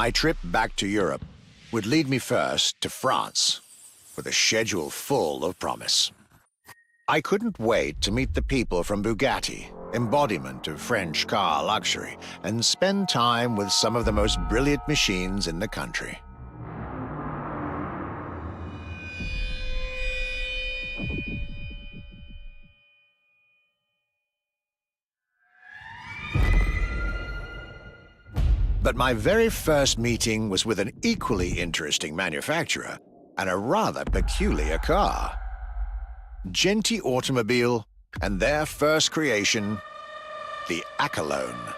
My trip back to Europe would lead me first to France, with a schedule full of promise. I couldn't wait to meet the people from Bugatti, embodiment of French car luxury, and spend time with some of the most brilliant machines in the country. But my very first meeting was with an equally interesting manufacturer and a rather peculiar car. Genti Automobile and their first creation, the Accolone.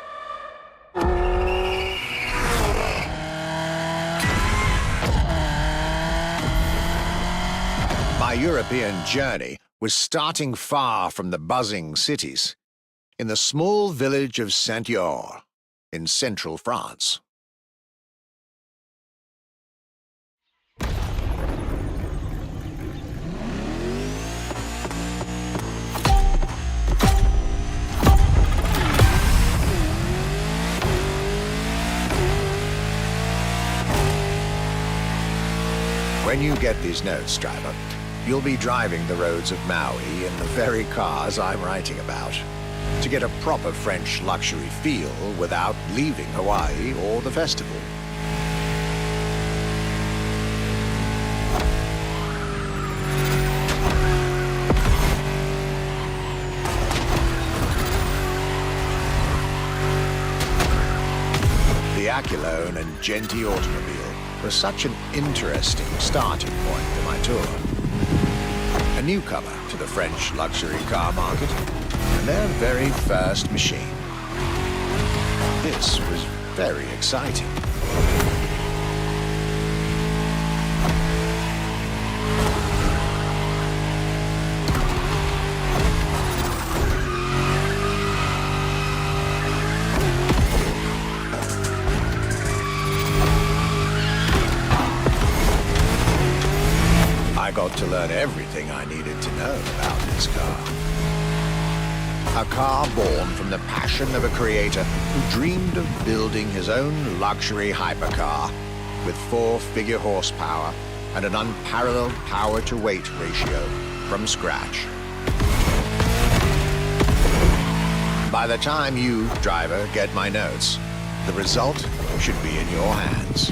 My European journey was starting far from the buzzing cities, in the small village of Saint-Yor, in central France. When you get these notes, driver, you'll be driving the roads of Maui in the very cars I'm writing about, to get a proper French luxury feel without leaving Hawaii or the festival. The Accolone and Genti Automobile was such an interesting starting point for my tour. A newcomer to the French luxury car market, and their very first machine. This was very exciting. I got to learn everything I needed to know about this car. A car born from the passion of a creator who dreamed of building his own luxury hypercar with 4-figure horsepower and an unparalleled power-to-weight ratio from scratch. By the time you, driver, get my notes, the result should be in your hands.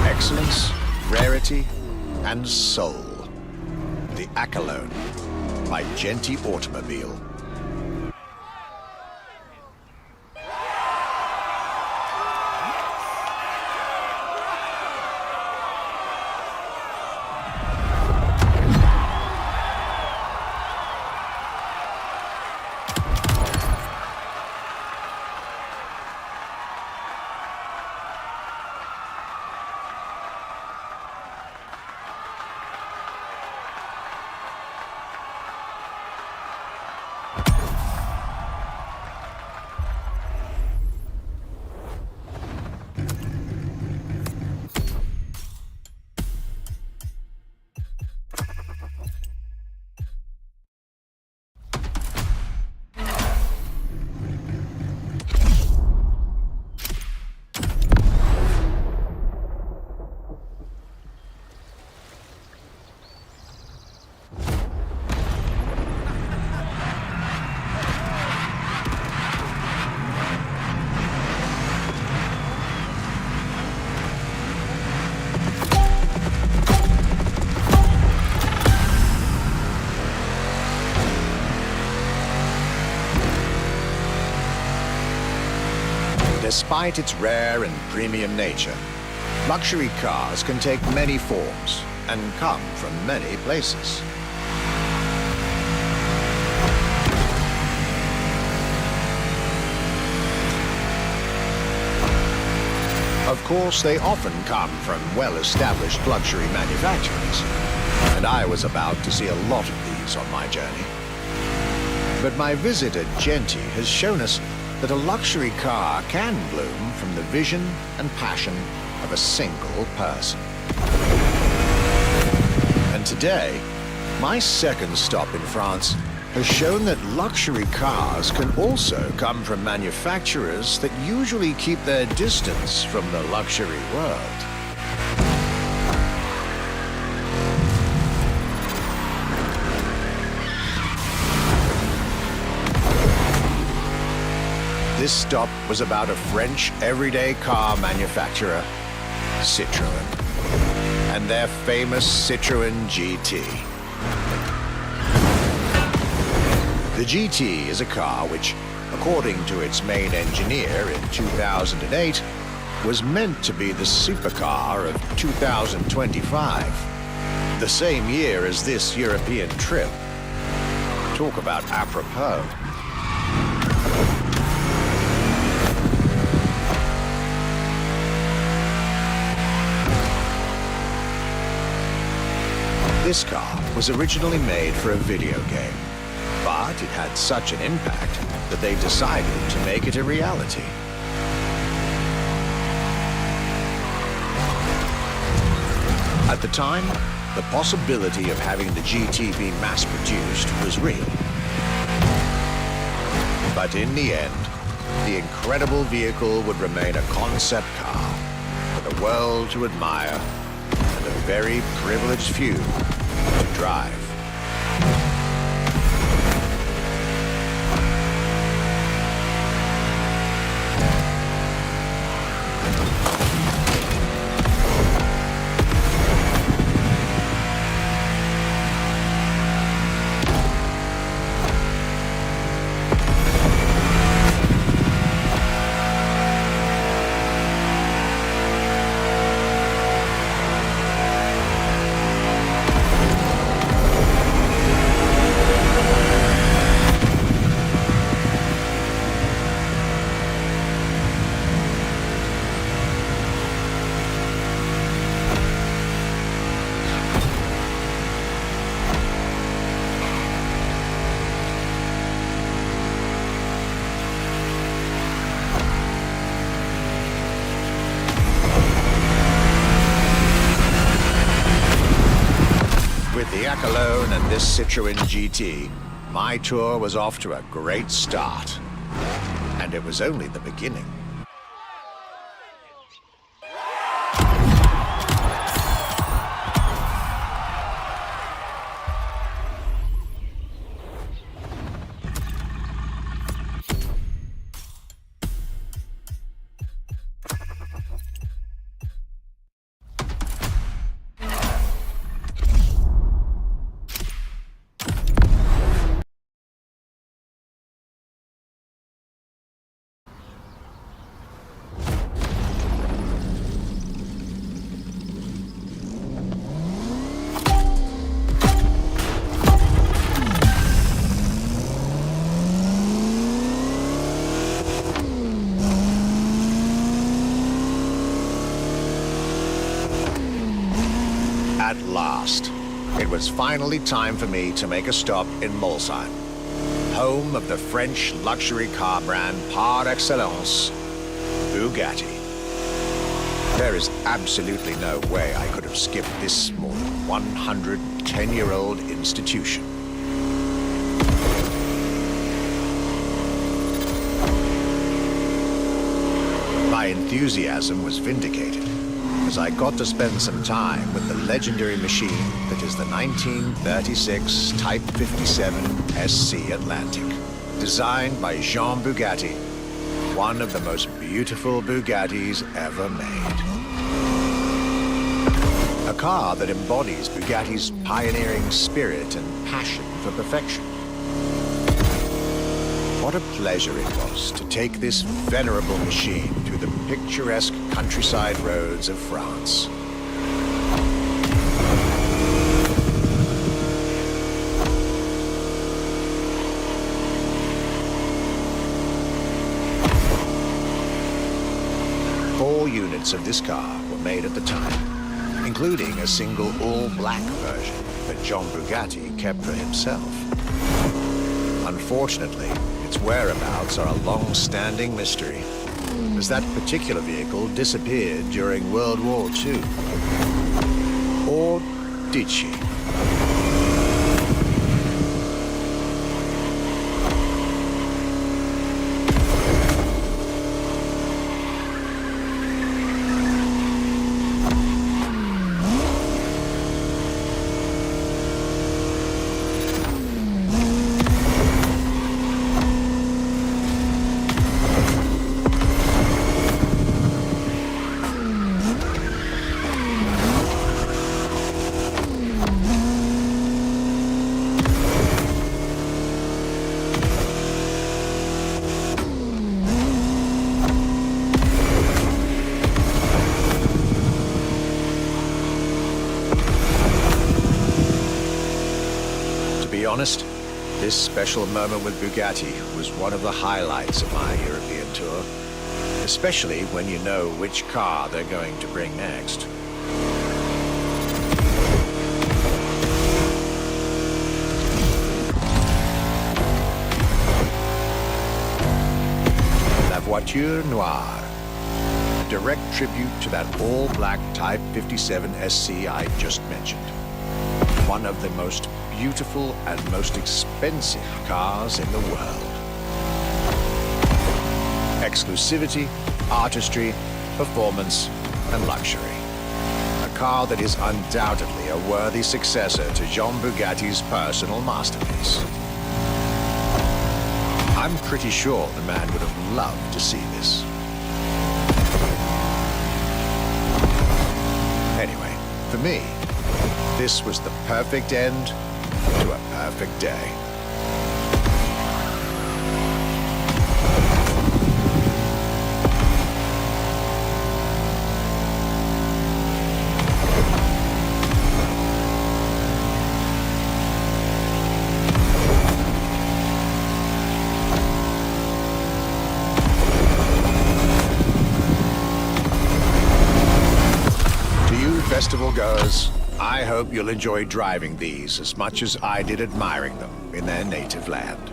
Excellence, rarity, and soul. The Accolone by Genti Automobile. Despite its rare and premium nature, luxury cars can take many forms and come from many places. Of course, they often come from well-established luxury manufacturers, and I was about to see a lot of these on my journey. But my visit at Genti has shown us that a luxury car can bloom from the vision and passion of a single person. And today, my second stop in France has shown that luxury cars can also come from manufacturers that usually keep their distance from the luxury world. This stop was about a French everyday car manufacturer, Citroën, and their famous Citroën GT. The GT is a car which, according to its main engineer in 2008, was meant to be the supercar of 2025, the same year as this European trip. Talk about apropos. This car was originally made for a video game, but it had such an impact that they decided to make it a reality. At the time, the possibility of having the GT be mass-produced was real. But in the end, the incredible vehicle would remain a concept car for the world to admire and a very privileged few to drive. Alone and this Citroën GT, my tour was off to a great start. And it was only the beginning. At last, it was finally time for me to make a stop in Molsheim, home of the French luxury car brand par excellence, Bugatti. There is absolutely no way I could have skipped this more than 110-year-old institution. My enthusiasm was vindicated, as I got to spend some time with the legendary machine that is the 1936 Type 57 SC Atlantic, designed by Jean Bugatti, one of the most beautiful Bugattis ever made. A car that embodies Bugatti's pioneering spirit and passion for perfection. What a pleasure it was to take this venerable machine through the picturesque countryside roads of France. Four units of this car were made at the time, including a single all-black version that John Bugatti kept for himself. Unfortunately, its whereabouts are a long-standing mystery, as that particular vehicle disappeared during World War II. Or did she? Honest, this special moment with Bugatti was one of the highlights of my European tour, especially when you know which car they're going to bring next. La Voiture Noire, a direct tribute to that all-black Type 57 SC I just mentioned. One of the most beautiful and most expensive cars in the world. Exclusivity, artistry, performance, and luxury. A car that is undoubtedly a worthy successor to Jean Bugatti's personal masterpiece. I'm pretty sure the man would have loved to see this. Anyway, for me, this was the perfect end to a perfect day. To you festival goers, I hope you'll enjoy driving these as much as I did admiring them in their native land.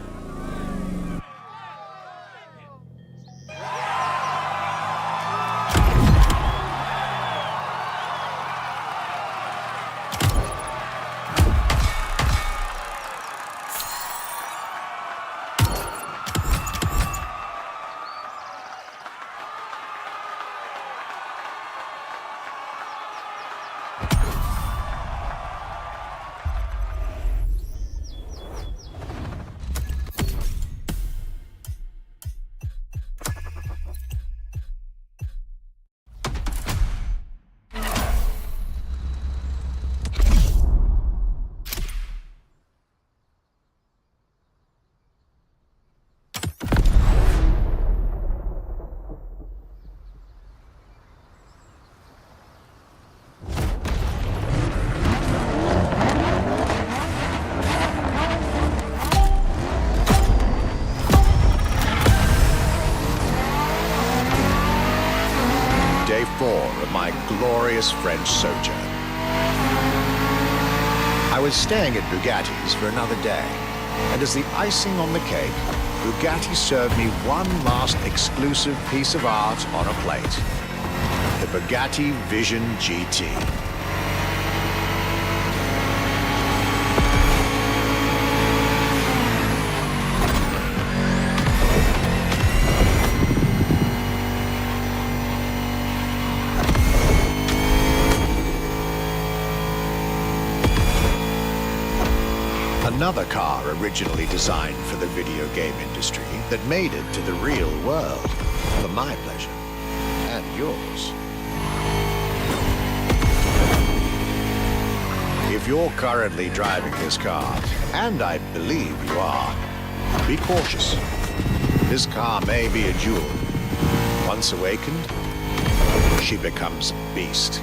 Day 4 of my glorious French sojourn. I was staying at Bugatti's for another day, and as the icing on the cake, Bugatti served me one last exclusive piece of art on a plate. The Bugatti Vision GT. Another car originally designed for the video game industry that made it to the real world, for my pleasure, and yours. If you're currently driving this car, and I believe you are, be cautious. This car may be a jewel. Once awakened, she becomes a beast.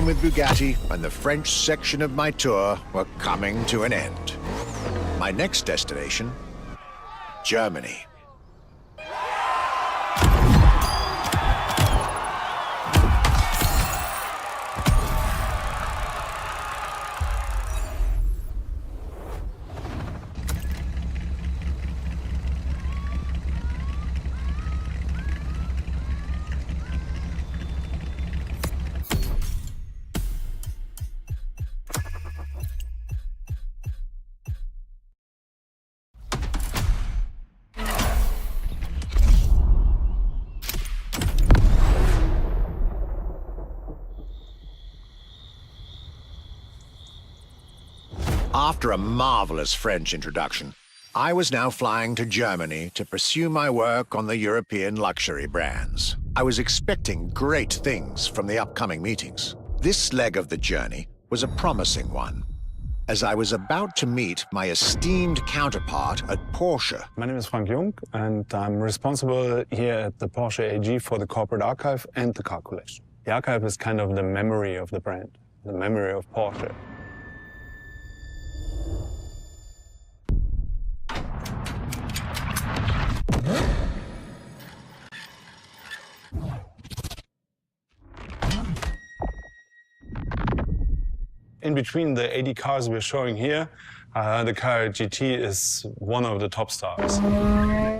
With Bugatti and the French section of my tour were coming to an end. My next destination, Germany. After a marvelous French introduction, I was now flying to Germany to pursue my work on the European luxury brands. I was expecting great things from the upcoming meetings. This leg of the journey was a promising one, as I was about to meet my esteemed counterpart at Porsche. My name is Frank Jung, and I'm responsible here at the Porsche AG for the corporate archive and the car collection. The archive is kind of the memory of the brand, the memory of Porsche. In between the 80 cars we're showing here, the car GT is one of the top stars.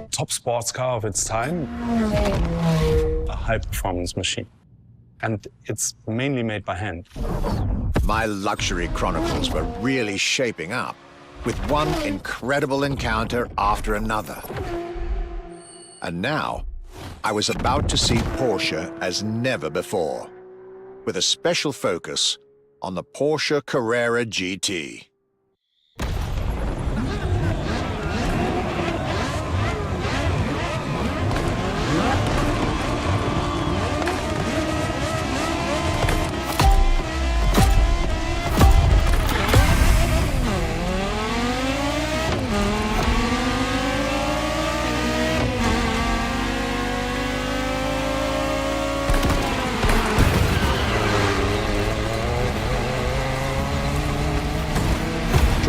Top sports car of its time, a high-performance machine. And it's mainly made by hand. My luxury chronicles were really shaping up, with one incredible encounter after another. And now, I was about to see Porsche as never before, with a special focus on the Porsche Carrera GT.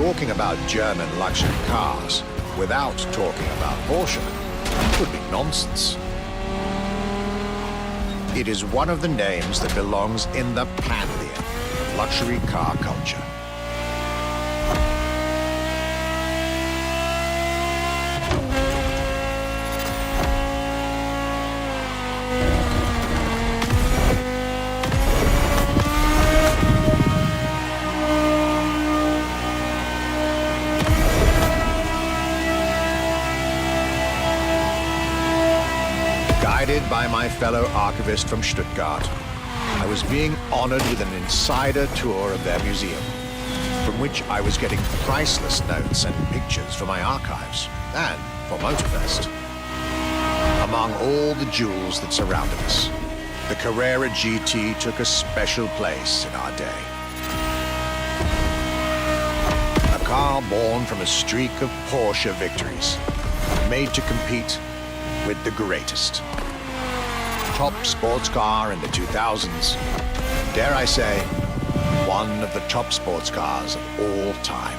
talking about German luxury cars without talking about Porsche would be nonsense. It is one of the names that belongs in the pantheon of luxury car culture. Guided by my fellow archivist from Stuttgart, I was being honored with an insider tour of their museum, from which I was getting priceless notes and pictures for my archives and for Motorfest. Among all the jewels that surrounded us, the Carrera GT took a special place in our day. A car born from a streak of Porsche victories, made to compete with the greatest. Top sports car in the 2000s, dare I say, one of the top sports cars of all time.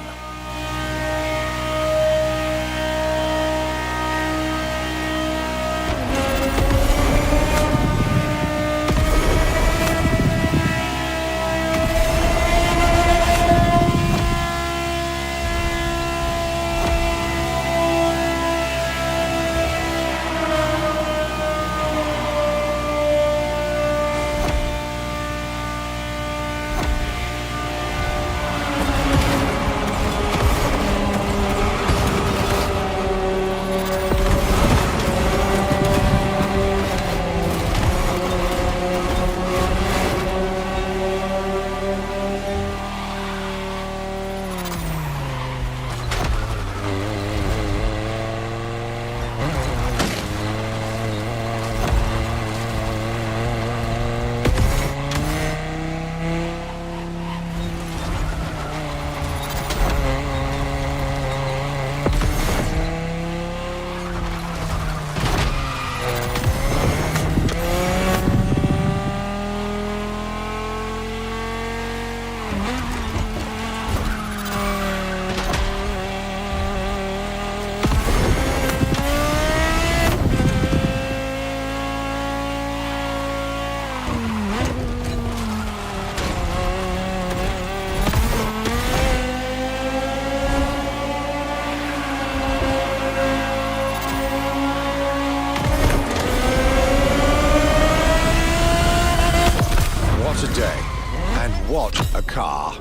What a car.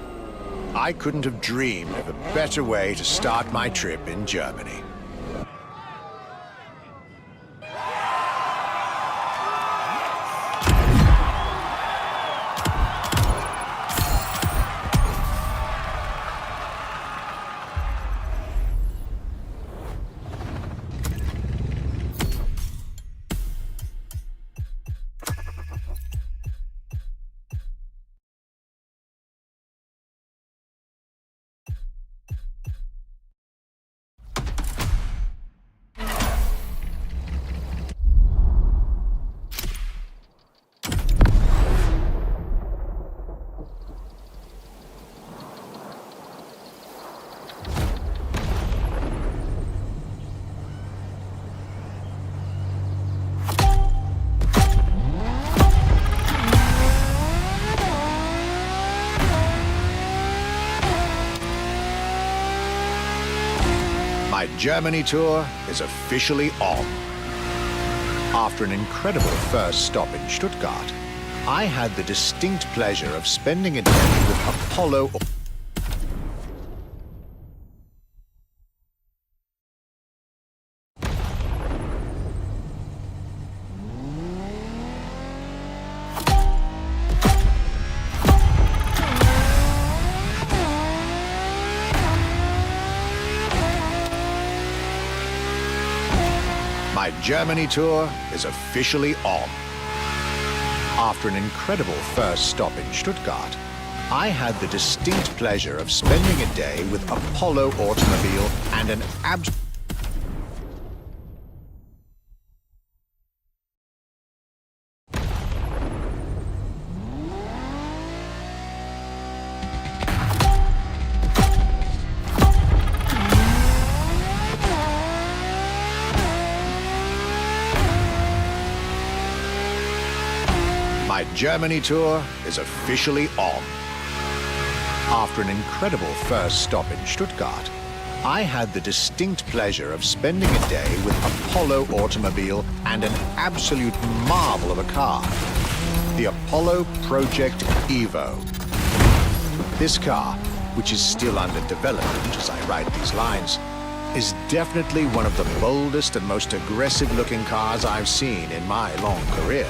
I couldn't have dreamed of a better way to start my trip in Germany. My Germany tour is officially on. After an incredible first stop in Stuttgart, I had the distinct pleasure of spending a day with Apollo. My Germany tour is officially on. After an incredible first stop in Stuttgart, I had the distinct pleasure of spending a day with Apollo Automobile and an Germany tour is officially on. After an incredible first stop in Stuttgart, I had the distinct pleasure of spending a day with Apollo Automobile and an absolute marvel of a car, the Apollo Project Evo. This car, which is still under development as I write these lines, is definitely one of the boldest and most aggressive-looking cars I've seen in my long career.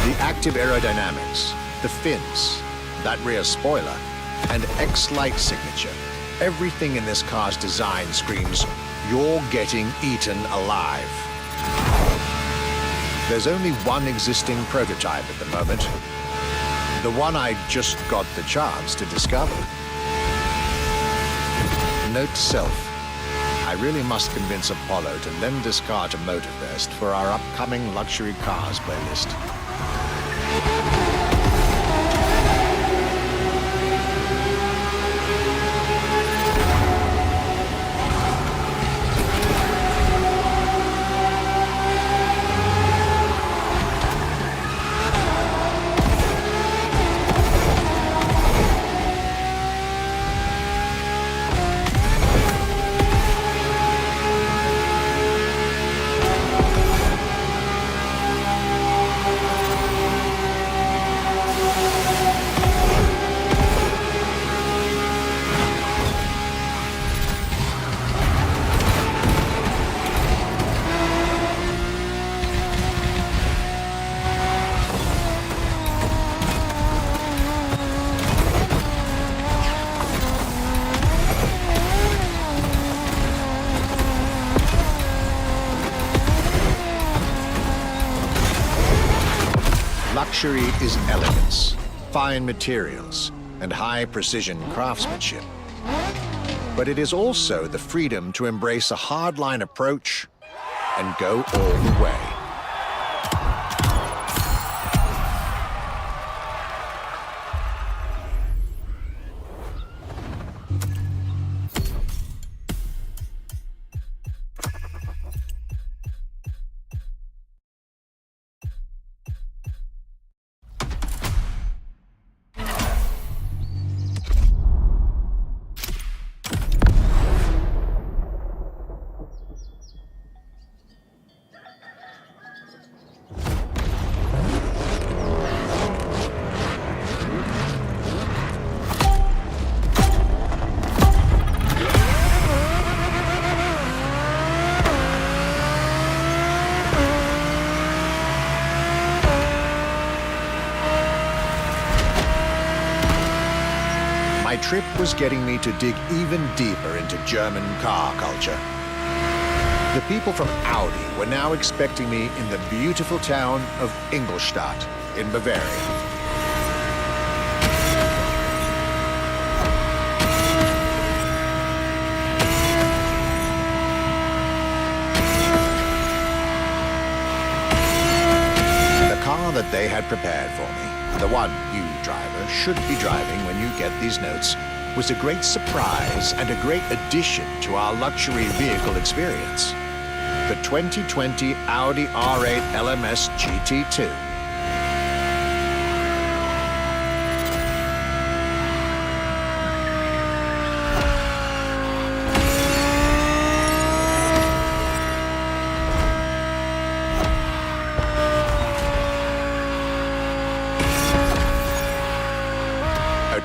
The active aerodynamics, the fins, that rear spoiler, and X-Light signature, everything in this car's design screams, you're getting eaten alive. There's only one existing prototype at the moment, the one I just got the chance to discover. Note to self, I really must convince Apollo to lend this car to Motorfest for our upcoming luxury cars playlist. Luxury is elegance, fine materials, and high-precision craftsmanship. But it is also the freedom to embrace a hardline approach and go all the way. My trip was getting me to dig even deeper into German car culture. The people from Audi were now expecting me in the beautiful town of Ingolstadt in Bavaria. The car that they had prepared for me, the one you driver should be driving when you get these notes, was a great surprise and a great addition to our luxury vehicle experience. The 2020 Audi R8 LMS GT2.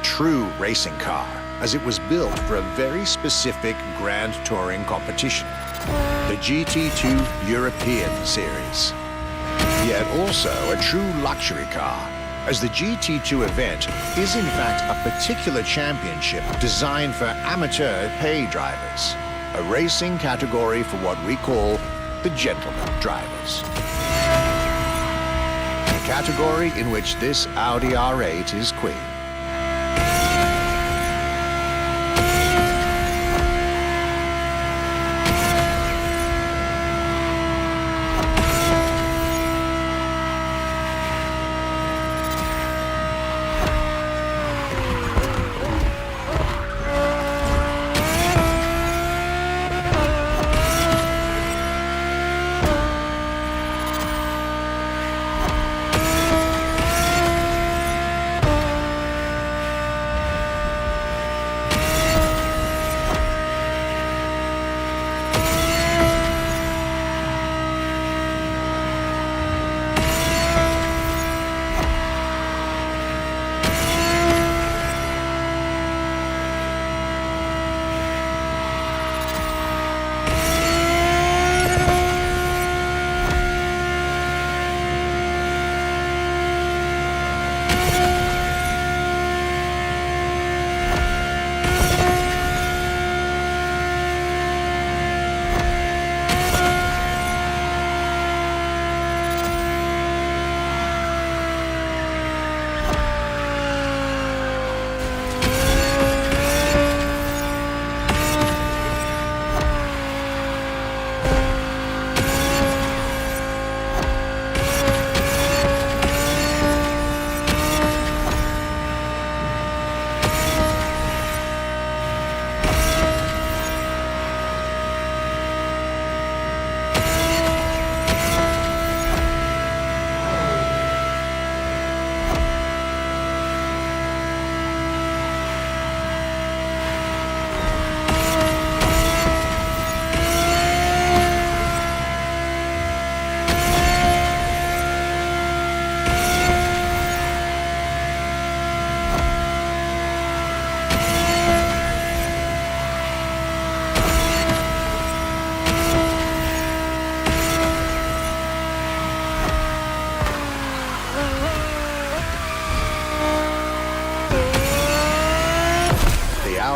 True racing car, as it was built for a very specific Grand Touring competition, the GT2 European Series. Yet also a true luxury car, as the GT2 event is in fact a particular championship designed for amateur pay drivers, a racing category for what we call the gentleman drivers. A category in which this Audi R8 is queen.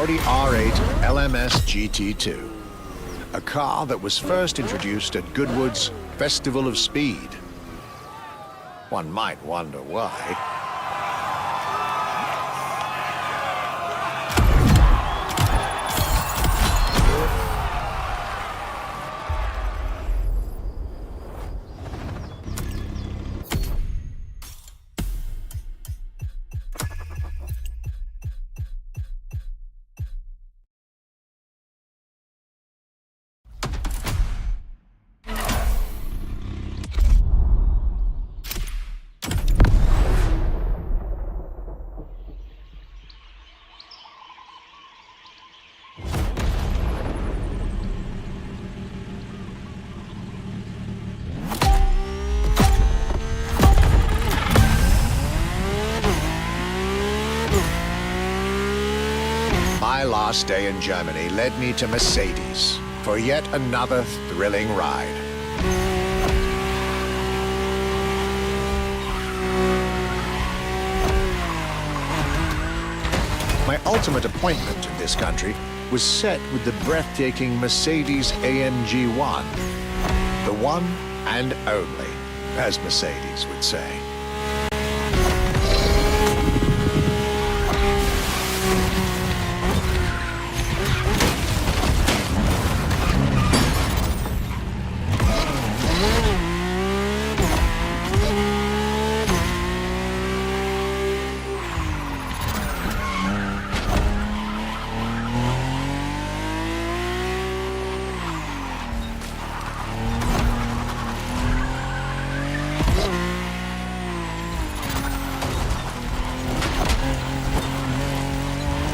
Audi R8 LMS GT2, a car that was first introduced at Goodwood's Festival of Speed. One might wonder why. My last day in Germany led me to Mercedes for yet another thrilling ride. My ultimate appointment in this country was set with the breathtaking Mercedes AMG 1. The one and only, as Mercedes would say.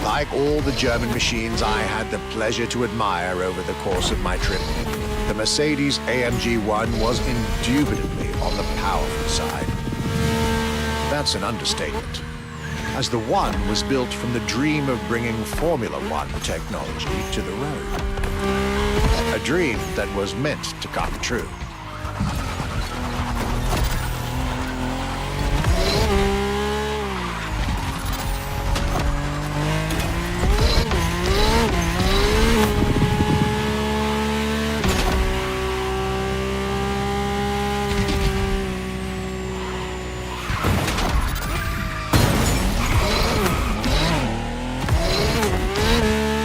Like all the German machines I had the pleasure to admire over the course of my trip, the Mercedes AMG 1 was indubitably on the powerful side. That's an understatement, as the One was built from the dream of bringing Formula One technology to the road. A dream that was meant to come true.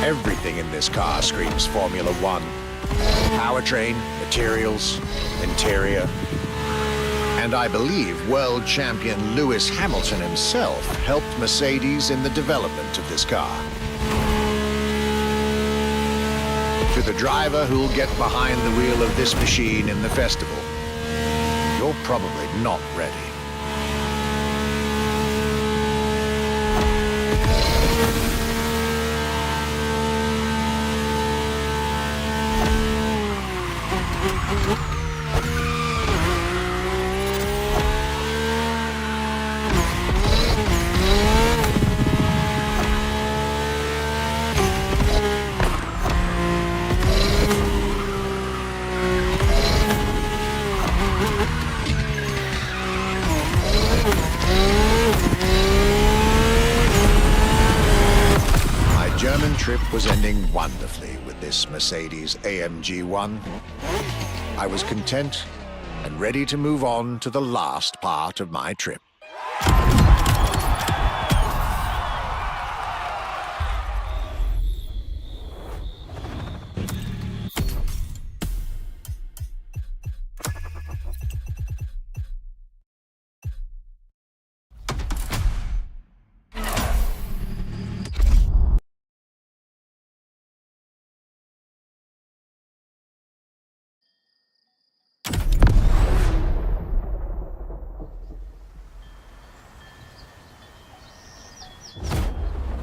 Everything in this car screams Formula One. Powertrain, materials, interior. And I believe world champion Lewis Hamilton himself helped Mercedes in the development of this car. To the driver who'll get behind the wheel of this machine in the festival, you're probably not ready. German trip was ending wonderfully with this Mercedes AMG 1. I was content and ready to move on to the last part of my trip.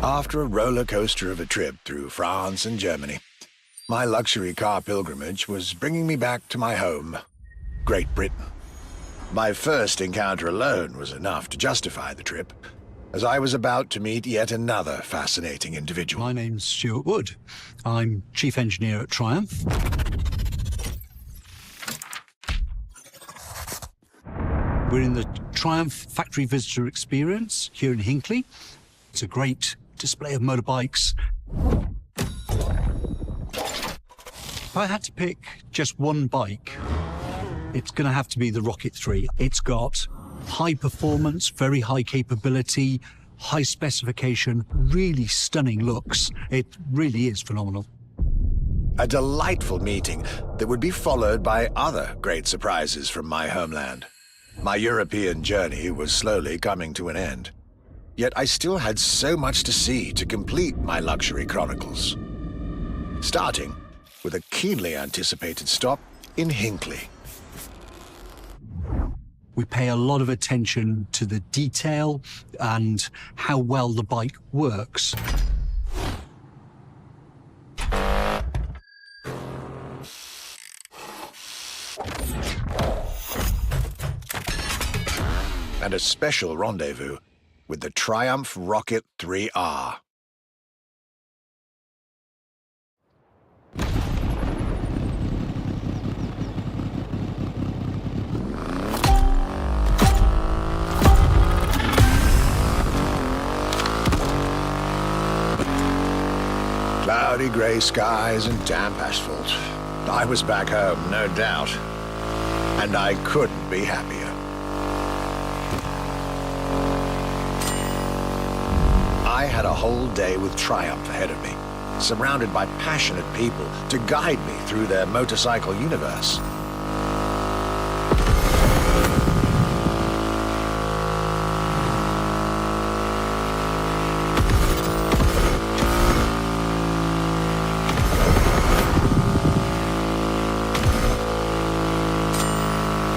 After a roller coaster of a trip through France and Germany, my luxury car pilgrimage was bringing me back to my home, Great Britain. My first encounter alone was enough to justify the trip, as I was about to meet yet another fascinating individual. My name's Stuart Wood. I'm Chief Engineer at Triumph. We're in the Triumph Factory Visitor Experience here in Hinckley. It's a great display of motorbikes. If I had to pick just one bike, it's going to have to be the Rocket 3. It's got high performance, very high capability, high specification, really stunning looks. It really is phenomenal. A delightful meeting that would be followed by other great surprises from my homeland. My European journey was slowly coming to an end. Yet I still had so much to see to complete my luxury chronicles. Starting with a keenly anticipated stop in Hinckley. We pay a lot of attention to the detail and how well the bike works. And a special rendezvous with the Triumph Rocket 3R. Cloudy grey skies and damp asphalt. I was back home, no doubt. And I couldn't be happier. I had a whole day with Triumph ahead of me, surrounded by passionate people to guide me through their motorcycle universe.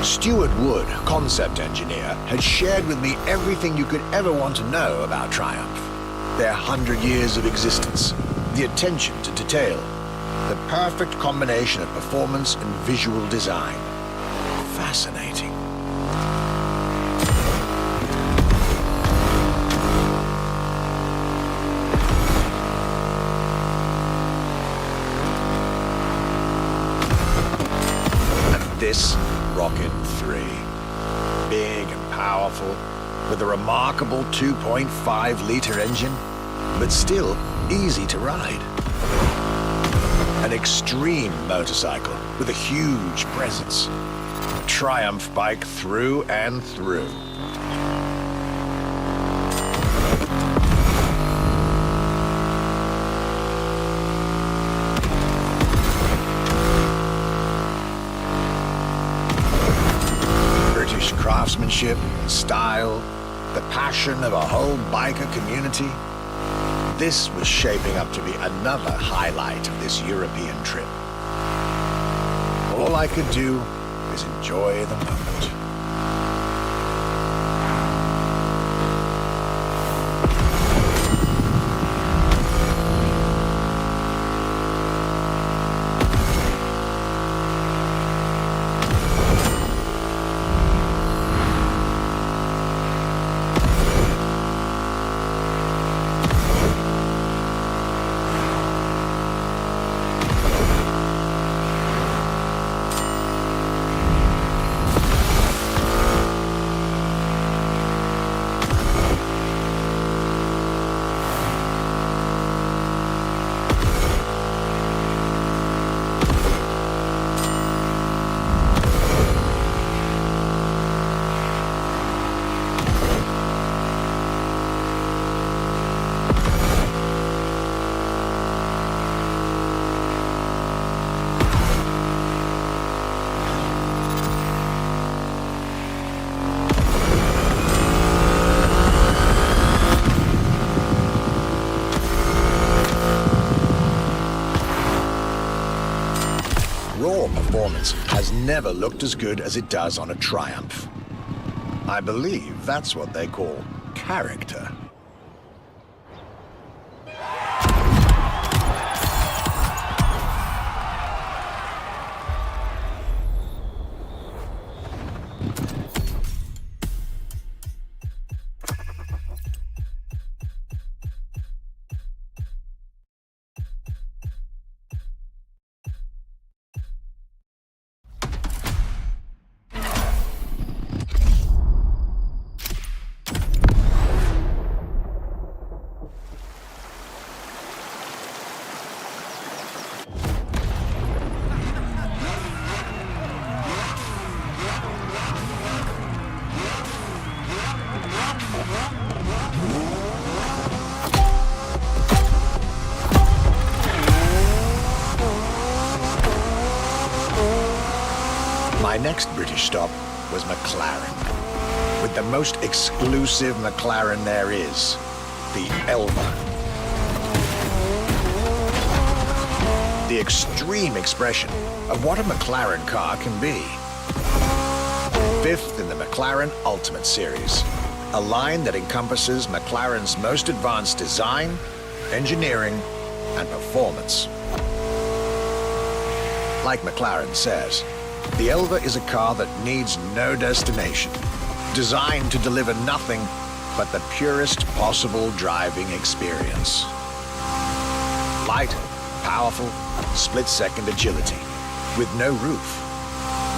Stuart Wood, concept engineer, had shared with me everything you could ever want to know about Triumph. Their 100 years of existence, the attention to detail, the perfect combination of performance and visual design. Fascinating. And this Rocket 3, big and powerful, with a remarkable 2.5-liter engine, but still easy to ride. An extreme motorcycle with a huge presence. A Triumph bike through and through. British craftsmanship and style, the passion of a whole biker community. This was shaping up to be another highlight of this European trip. All I could do is enjoy the moment. Performance has never looked as good as it does on a Triumph. I believe that's what they call character. next British stop was McLaren, with the most exclusive McLaren there is, the Elva. The extreme expression of what a McLaren car can be. Fifth in the McLaren Ultimate Series, a line that encompasses McLaren's most advanced design, engineering, and performance. Like McLaren says, the Elva is a car that needs no destination, designed to deliver nothing but the purest possible driving experience. Light, powerful, split-second agility, with no roof,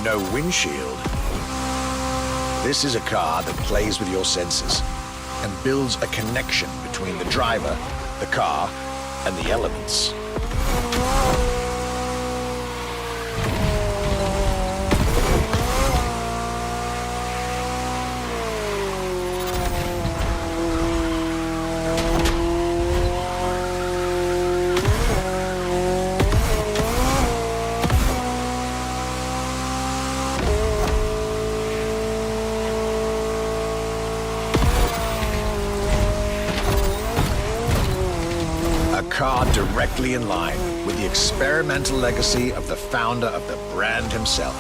no windshield. This is a car that plays with your senses and builds a connection between the driver, the car, and the elements. Car directly in line with the experimental legacy of the founder of the brand himself,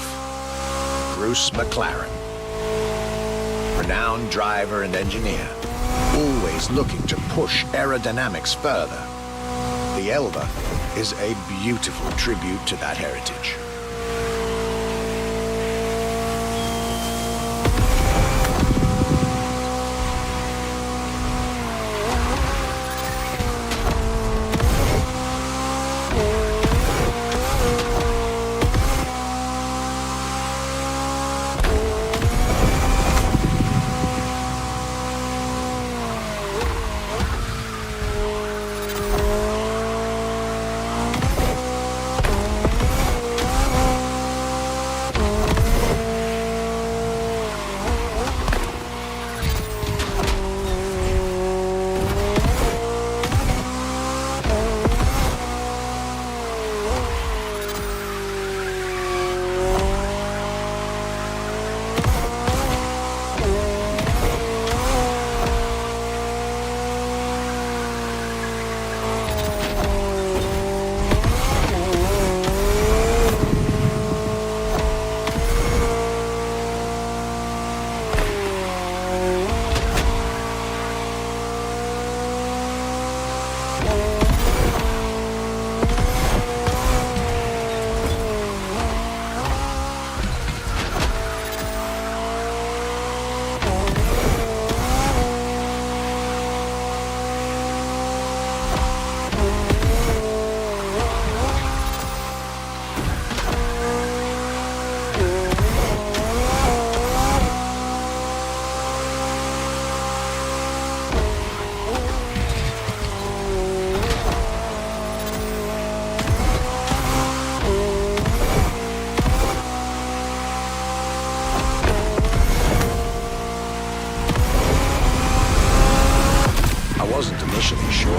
Bruce McLaren. Renowned driver and engineer, always looking to push aerodynamics further, the Elva is a beautiful tribute to that heritage.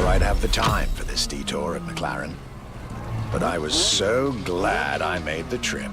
I'd have the time for this detour at McLaren, but I was so glad I made the trip.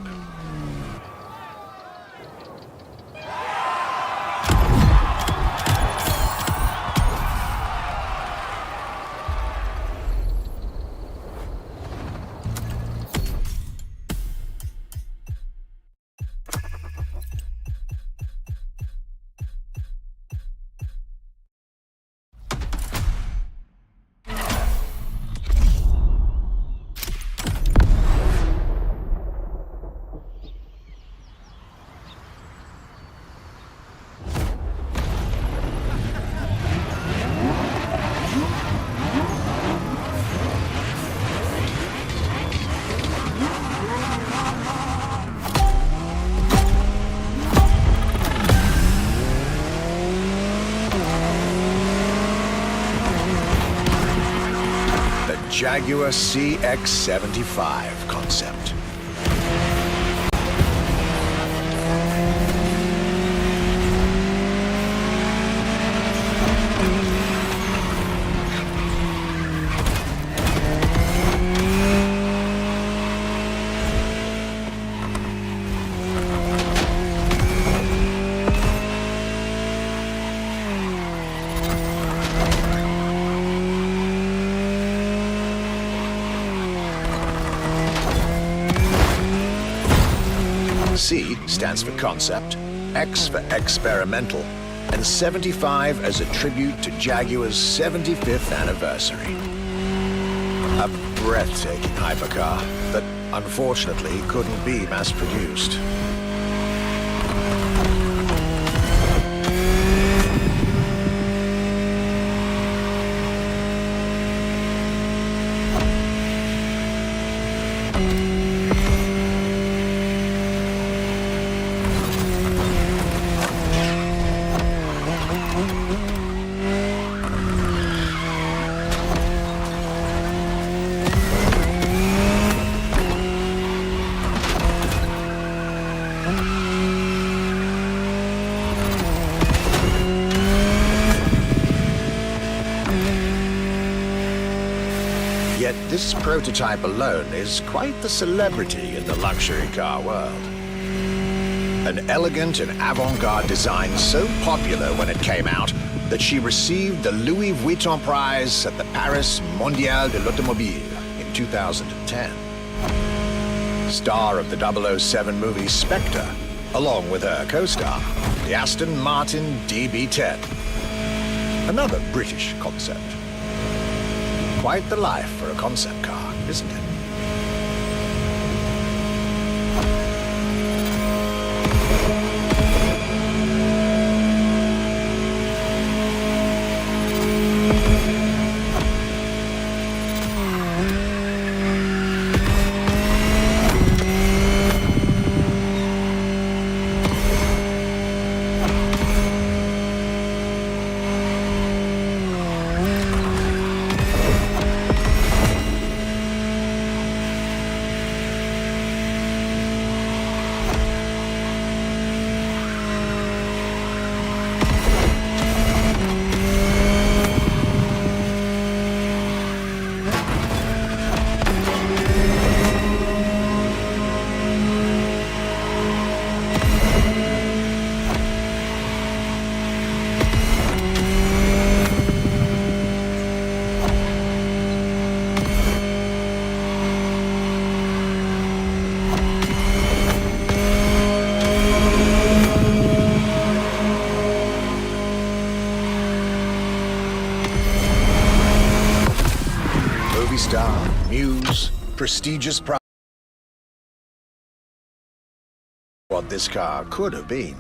Jaguar CX-75 concept. C stands for concept, X for experimental, and 75 as a tribute to Jaguar's 75th anniversary. A breathtaking hypercar that unfortunately couldn't be mass-produced. Yet this prototype alone is quite the celebrity in the luxury car world. An elegant and avant-garde design so popular when it came out that she received the Louis Vuitton prize at the Paris Mondial de l'Automobile in 2010. Star of the 007 movie Spectre, along with her co-star, the Aston Martin DB10. Another British concept. Quite the life for a concept car, isn't it? Star, muse, prestigious prize. What this car could have been.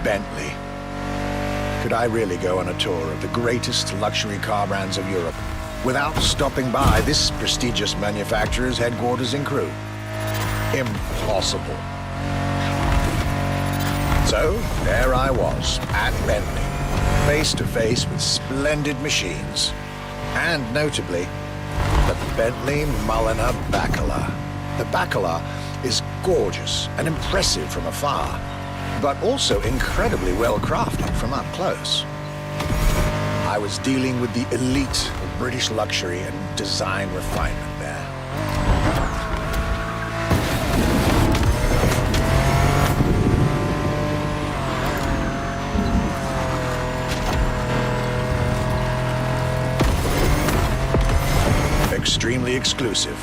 Bentley. Could I really go on a tour of the greatest luxury car brands of Europe without stopping by this prestigious manufacturer's headquarters in Crewe? Impossible. So, there I was, at Bentley, face to face with splendid machines. And notably, the Bentley Mulliner Bacala. The Bacala is gorgeous and impressive from afar, but also incredibly well crafted from up close. I was dealing with the elite of British luxury and design refinement there. Extremely exclusive.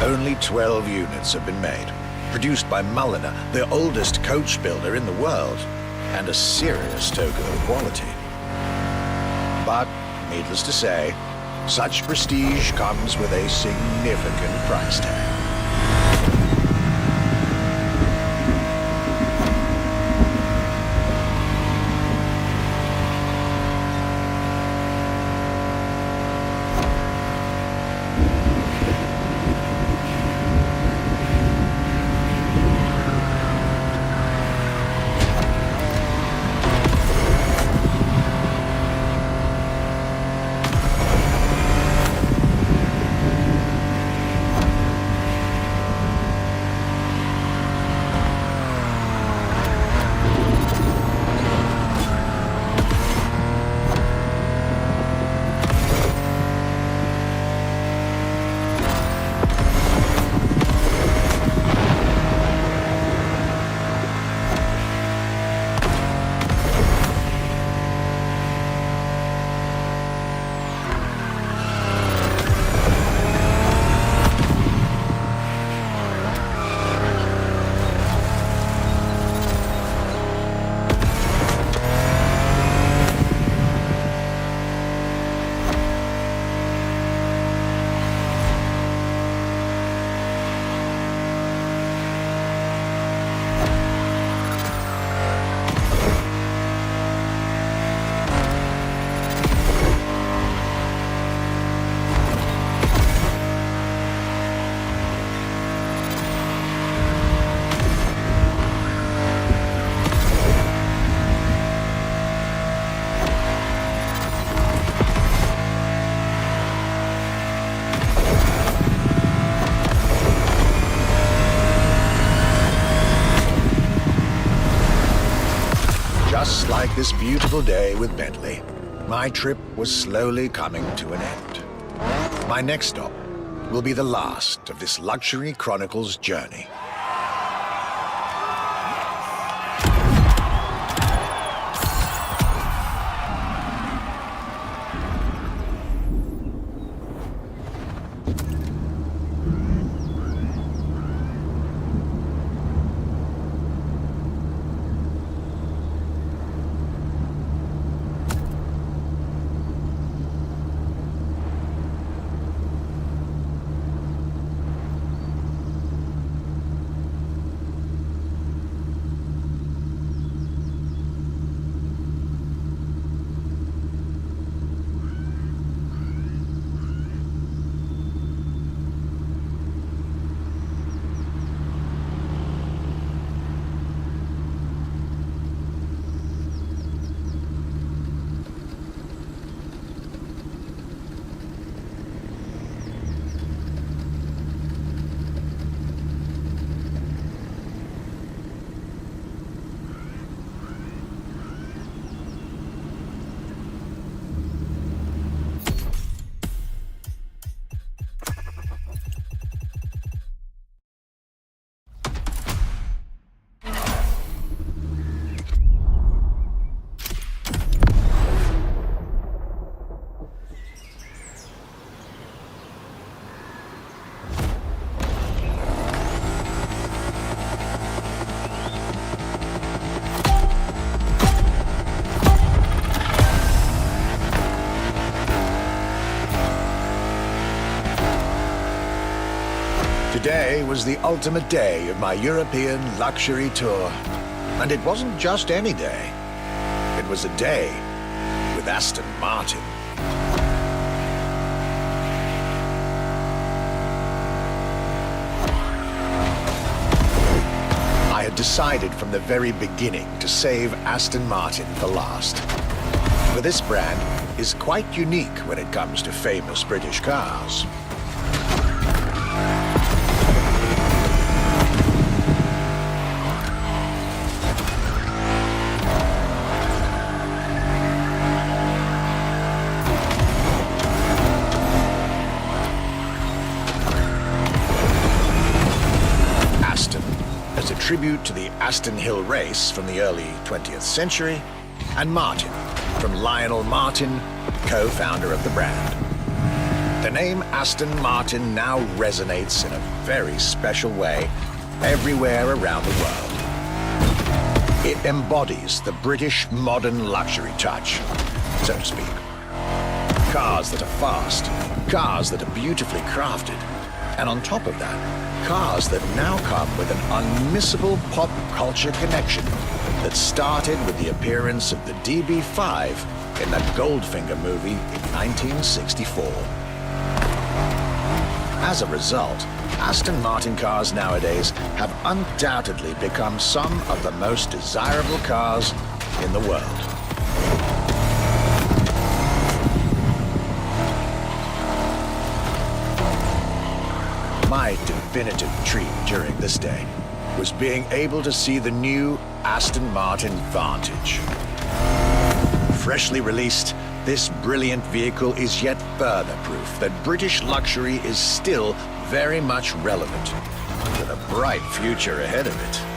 Only 12 units have been made. Produced by Mulliner, the oldest coach builder in the world, and a serious token of quality. But, needless to say, such prestige comes with a significant price tag. Just like this beautiful day with Bentley, my trip was slowly coming to an end. My next stop will be the last of this Luxury Chronicles journey. Today was the ultimate day of my European luxury tour. And it wasn't just any day. It was a day with Aston Martin. I had decided from the very beginning to save Aston Martin for last. For this brand is quite unique when it comes to famous British cars. Tribute to the Aston Hill race from the early 20th century, and Martin, from Lionel Martin, co-founder of the brand. The name Aston Martin now resonates in a very special way everywhere around the world. It embodies the British modern luxury touch, so to speak. Cars that are fast, cars that are beautifully crafted, and on top of that, cars that now come with an unmissable pop culture connection that started with the appearance of the DB5 in that Goldfinger movie in 1964. As a result, Aston Martin cars nowadays have undoubtedly become some of the most desirable cars in the world. My definitive treat during this day was being able to see the new Aston Martin Vantage. Freshly released, this brilliant vehicle is yet further proof that British luxury is still very much relevant, with a bright future ahead of it.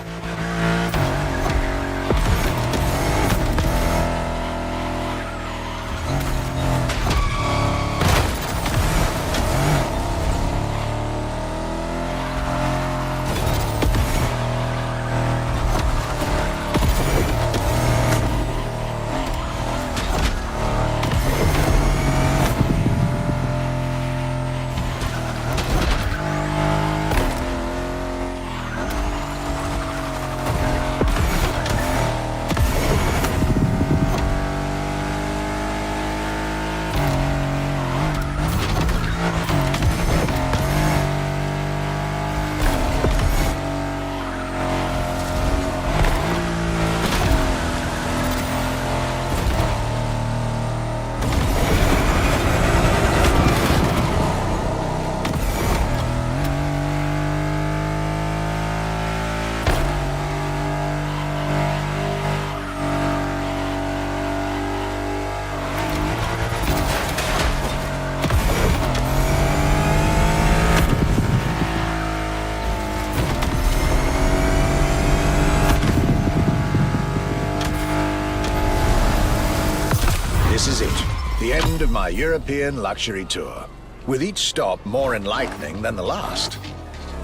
the end of my European luxury tour, with each stop more enlightening than the last.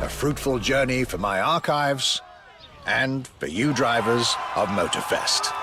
A fruitful journey for my archives and for you drivers of Motorfest.